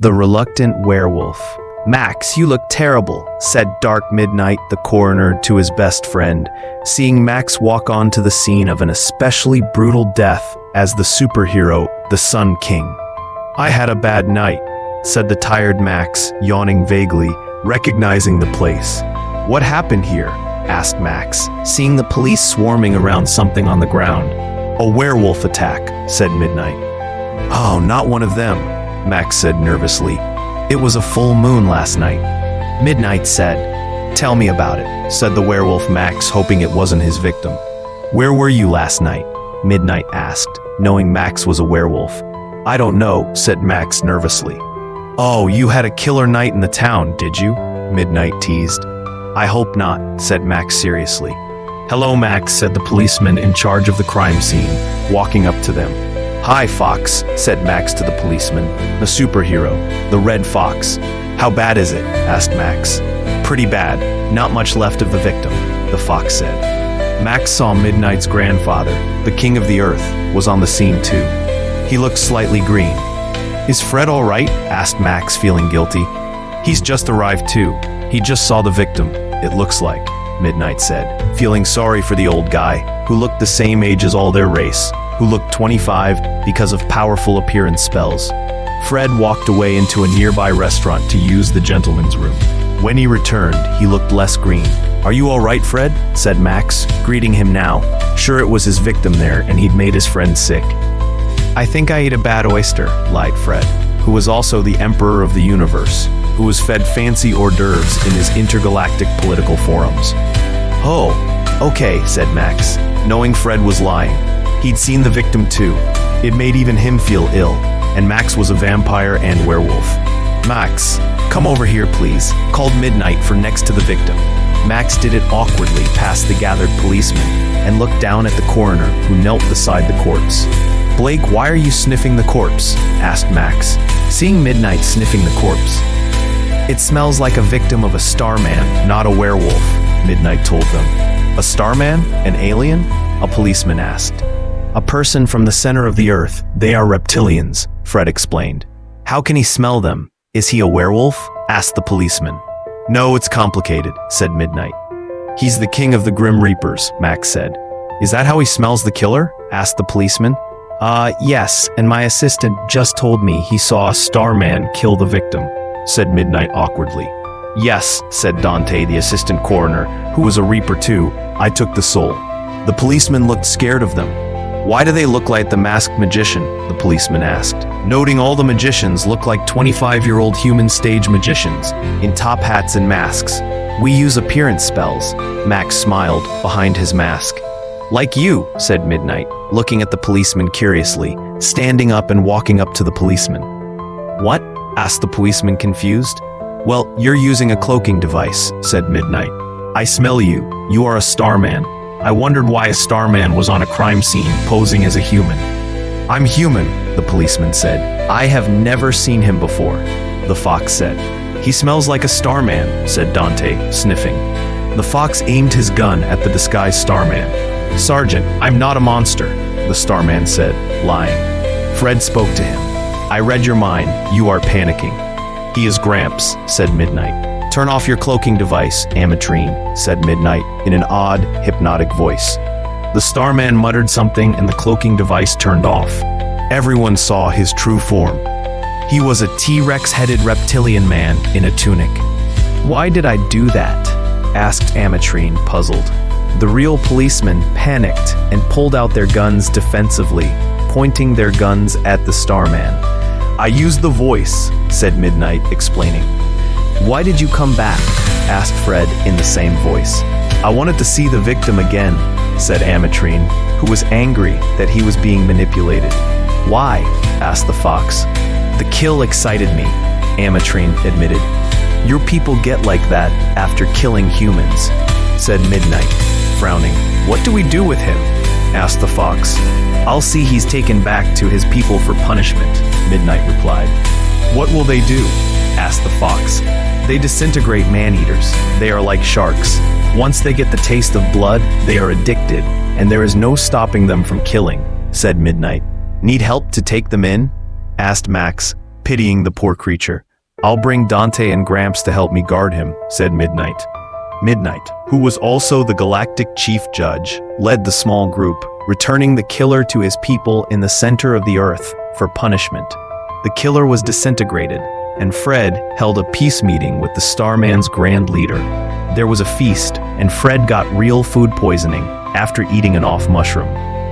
The Reluctant Werewolf. "Max, you look terrible," said Dark Midnight, the coroner, to his best friend, seeing Max walk onto the scene of an especially brutal death as the superhero, the Sun King. "I had a bad night," said the tired Max, yawning vaguely, recognizing the place. "What happened here?" asked Max, seeing the police swarming around something on the ground. "A werewolf attack," said Midnight. "Oh, not one of them," Max said nervously. "It was a full moon last night." Midnight said, "Tell me about it," said the werewolf Max, hoping it wasn't his victim. "Where were you last night?" Midnight asked, knowing Max was a werewolf. "I don't know," said Max nervously. "Oh, you had a killer night in the town, did you?" Midnight teased. "I hope not," said Max seriously. "Hello, Max," said the policeman in charge of the crime scene, walking up to them. "Hi, Fox," said Max to the policeman, the superhero, the Red Fox. "How bad is it?" asked Max. "Pretty bad. Not much left of the victim," the Fox said. Max saw Midnight's grandfather, the King of the Earth, was on the scene too. He looked slightly green. "Is Fred all right?" asked Max, feeling guilty. "He's just arrived too. He just saw the victim, it looks like," Midnight said, feeling sorry for the old guy, who looked the same age as all their race, who looked 25 because of powerful appearance spells. Fred walked away into a nearby restaurant to use the gentleman's room. When he returned, he looked less green. "Are you all right, Fred?" said Max, greeting him now, sure it was his victim there and he'd made his friend sick. "I think I ate a bad oyster," lied Fred, who was also the emperor of the universe, who was fed fancy hors d'oeuvres in his intergalactic political forums. "Oh, okay," said Max, knowing Fred was lying. He'd seen the victim too. It made even him feel ill, and Max was a vampire and werewolf. "Max, come over here please," called Midnight for next to the victim. Max did it awkwardly past the gathered policemen and looked down at the coroner, who knelt beside the corpse. "Blake, why are you sniffing the corpse?" asked Max, seeing Midnight sniffing the corpse. "It smells like a victim of a Starman, not a werewolf," Midnight told them. "A Starman? An alien?" a policeman asked. "A person from the center of the earth. They are reptilians," Fred explained. "How can he smell them? Is he a werewolf?" asked the policeman. "No, it's complicated," said Midnight. "He's the king of the Grim Reapers," Max said. "Is that how he smells the killer?" asked the policeman. Yes, and my assistant just told me he saw a Starman kill the victim," said Midnight awkwardly. "Yes," said Dante, the assistant coroner, who was a Reaper too. "I took the soul." The policeman looked scared of them. "Why do they look like the masked magician?" the policeman asked, noting all the magicians look like 25-year-old human stage magicians, in top hats and masks. "We use appearance spells," Max smiled behind his mask. "Like you," said Midnight, looking at the policeman curiously, standing up and walking up to the policeman. "What?" asked the policeman, confused. "Well, you're using a cloaking device," said Midnight. "I smell you. You are a Starman. I wondered why a Starman was on a crime scene posing as a human." "I'm human," the policeman said. "I have never seen him before," the Fox said. "He smells like a Starman," said Dante, sniffing. The Fox aimed his gun at the disguised Starman. "Sergeant, I'm not a monster," the Starman said, lying. Fred spoke to him. "I read your mind. You are panicking." "He is Gramps," said Midnight. "Turn off your cloaking device, Ametrine," said Midnight in an odd, hypnotic voice. The Starman muttered something and the cloaking device turned off. Everyone saw his true form. He was a T-Rex-headed reptilian man in a tunic. "Why did I do that?" asked Ametrine, puzzled. The real policemen panicked and pulled out their guns defensively, pointing their guns at the Starman. "I used the voice," said Midnight, explaining. "Why did you come back?" asked Fred in the same voice. "I wanted to see the victim again," said Ametrine, who was angry that he was being manipulated. "Why?" asked the Fox. "The kill excited me," Ametrine admitted. "Your people get like that after killing humans," said Midnight, frowning. "What do we do with him?" asked the Fox. "I'll see he's taken back to his people for punishment," Midnight replied. "What will they do?" asked the Fox. "They disintegrate man-eaters. They are like sharks. Once they get the taste of blood, they are addicted, and there is no stopping them from killing," said Midnight. "Need help to take them in?" asked Max. pitying the poor creature. "I'll bring Dante and Gramps to help me guard him," said Midnight. Midnight, who was also the galactic chief judge, led the small group, returning the killer to his people in the center of the Earth for punishment. The killer was disintegrated, and Fred held a peace meeting with the Starman's grand leader. There was a feast, and Fred got real food poisoning after eating an off mushroom.